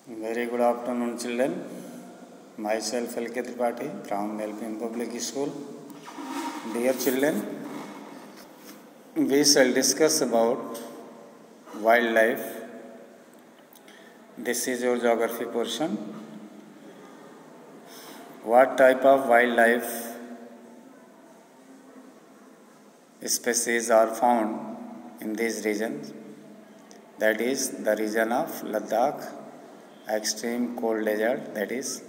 Very good afternoon, children. Myself, L.K. Tripathi from LPM Public School. Dear children, we shall discuss about wildlife. This is your geography portion. What type of wildlife species are found in these regions? That is the region of Ladakh, extreme cold desert, that is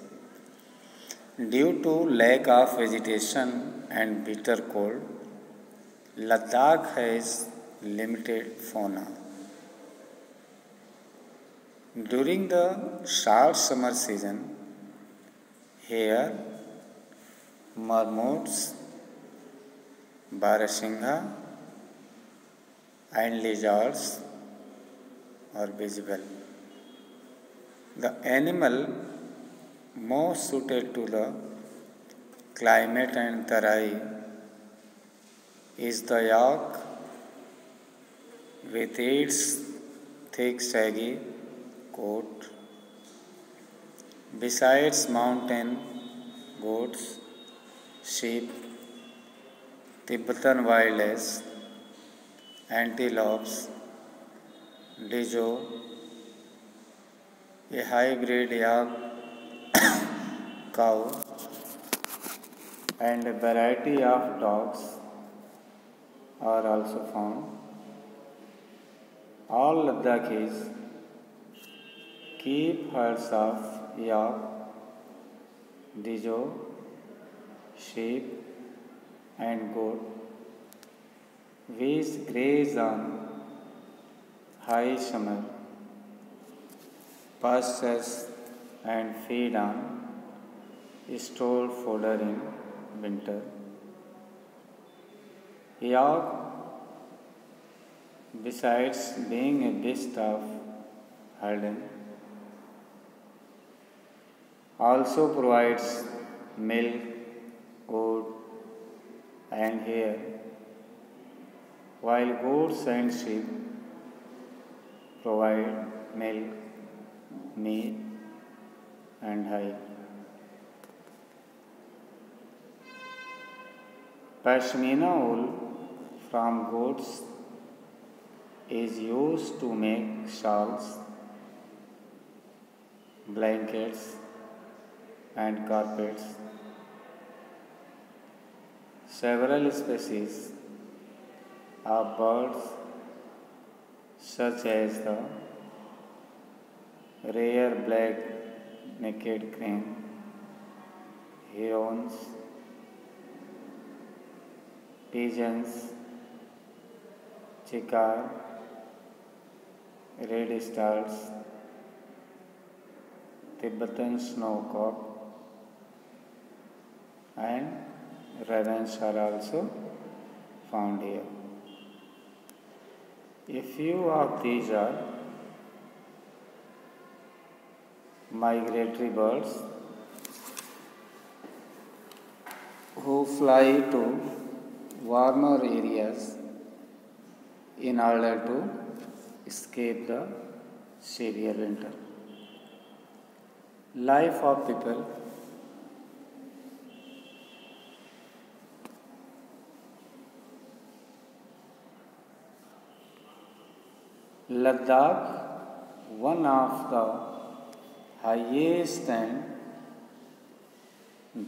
due to lack of vegetation and bitter cold, Ladakh has limited fauna. During the short summer season, here marmots, barasingha and lizards are visible. The animal most suited to the climate and Tarai is the yak with its thick shaggy coat. Besides mountain goats, sheep, Tibetan wilderness, antelopes, dijo, a hybrid yak cow, and a variety of dogs are also found. All Ladakhis keep herds of yak, dijo, sheep, and goat, which graze on high summer pastures and feed on stored fodder in winter. Yak, besides being a beast of burden, also provides milk, wood, and hair, while goats and sheep provide milk, meat, and hide. Pashmina wool from goats is used to make shawls, blankets, and carpets. Several species of birds, such as the rare black naked crane, herons, pigeons, chikar, red stars, Tibetan snowcock, and ravens are also found here. A few of these are migratory birds who fly to warmer areas in order to escape the severe winter. Life of people. Ladakh, one of the highest and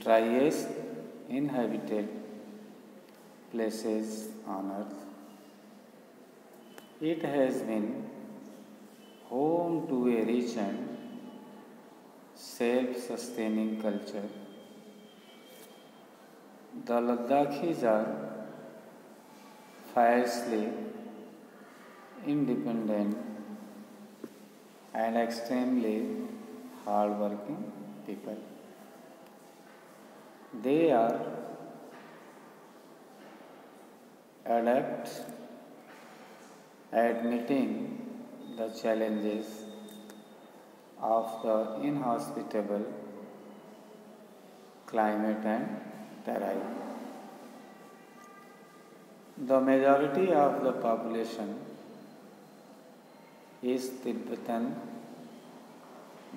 driest inhabited places on earth. It has been home to a rich and self-sustaining culture. The Ladakhis are fiercely independent and extremely hardworking people. They are adept at meeting the challenges of the inhospitable climate and terrain. The majority of the population is Tibetan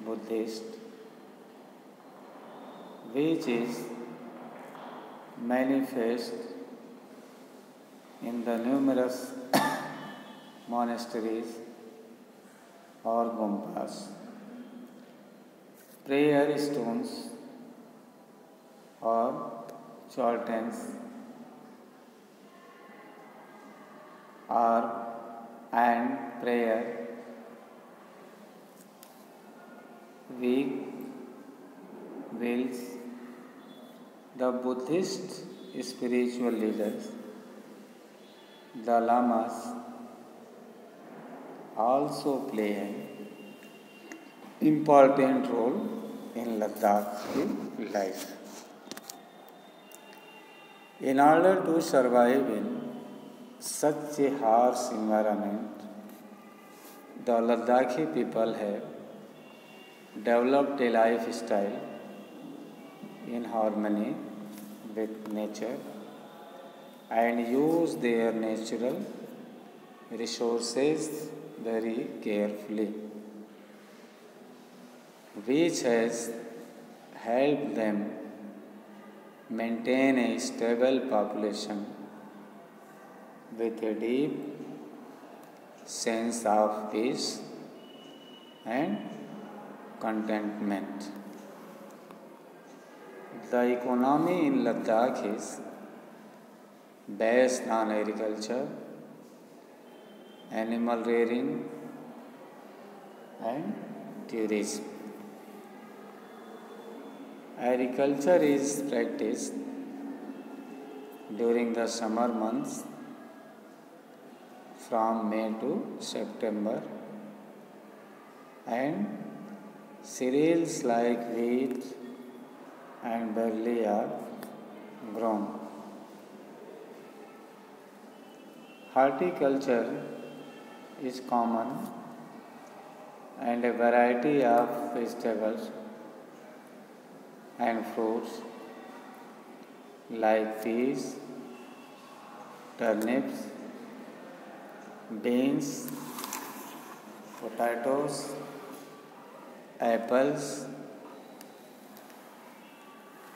Buddhist, which is manifest in the numerous monasteries or gompas. Prayer stones or chantants are and prayer weak wills. The Buddhist spiritual leaders, the lamas, also play an important role in Ladakh life. In order to survive in such a harsh environment, the Ladakhi people have developed a lifestyle in harmony with nature and use their natural resources very carefully, which has helped them maintain a stable population with a deep sense of peace and contentment. The economy in Ladakh is based on agriculture, animal rearing, and tourism. Agriculture is practiced during the summer months from May to September, and cereals like wheat and barley are grown. Horticulture is common and a variety of vegetables and fruits like peas, turnips, beans, potatoes, apples,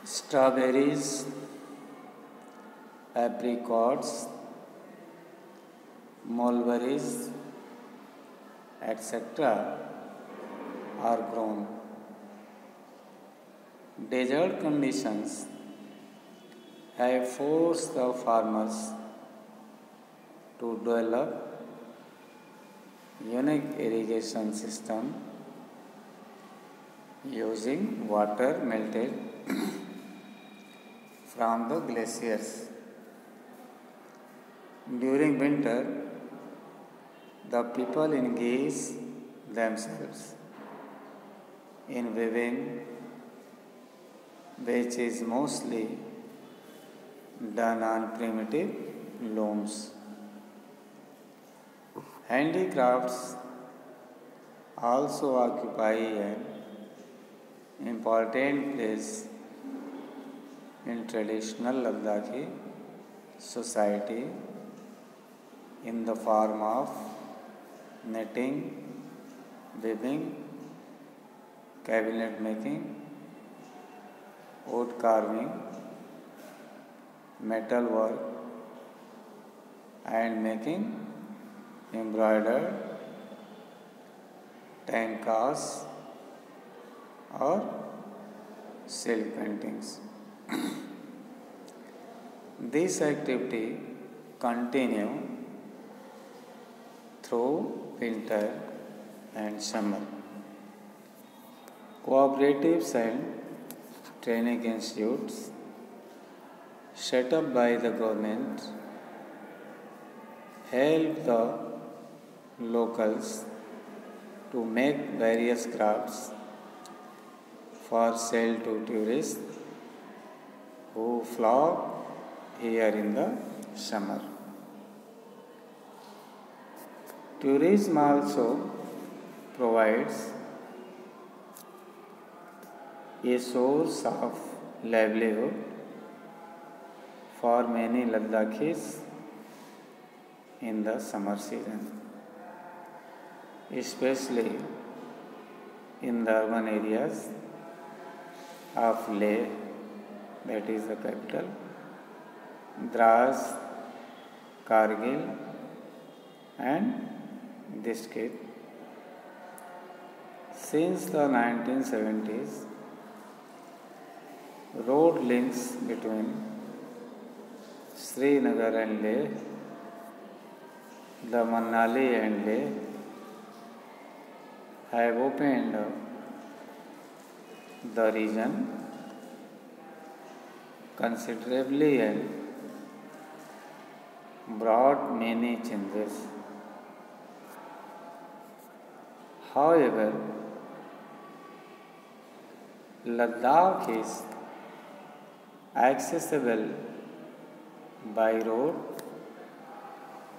strawberries, apricots, mulberries, etc. are grown. Desert conditions have forced the farmers to develop unique irrigation system using water melted from the glaciers. During winter, the people engage themselves in weaving, which is mostly done on primitive looms. Handicrafts also occupy an important place in traditional Ladakhi society in the form of knitting, weaving, cabinet making, wood carving, metal work, and making embroidered tankas or silk paintings. This activity continue through winter and summer. Cooperatives and training institutes set up by the government help the locals to make various crafts for sale to tourists who flock here in the summer. Tourism also provides a source of livelihood for many Ladakhis in the summer season, especially in the urban areas of Leh, that is the capital, Dras, Kargil and Dishkit. Since the 1970s, road links between Srinagar and Leh, the Manali and Leh have opened up the region considerably and brought many changes. However, Ladakh is accessible by road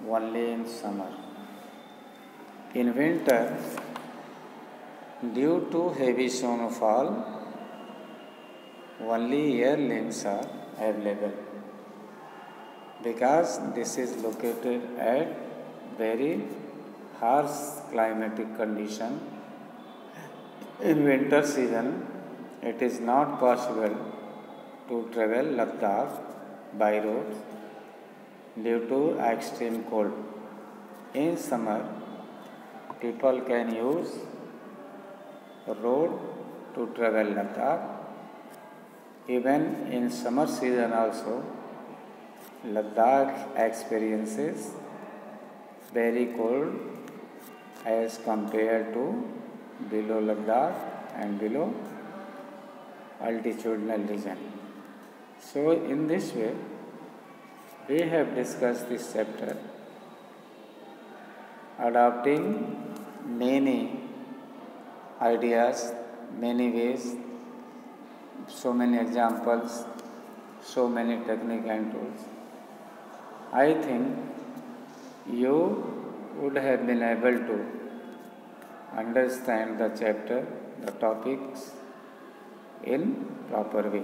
only in summer. In winter, due to heavy snowfall, only air links are available. Because this is located at very harsh climatic condition, in winter season it is not possible to travel Ladakh by road due to extreme cold. In summer, people can use road to travel Ladakh. Even in summer season also, Ladakh experiences very cold as compared to below Ladakh and below altitudinal region. So in this way, we have discussed this chapter, adopting many ideas, many ways, so many examples, so many techniques and tools. I think you would have been able to understand the chapter, the topics in proper way.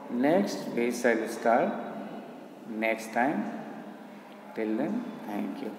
Next, we shall start next time. Till then, thank you.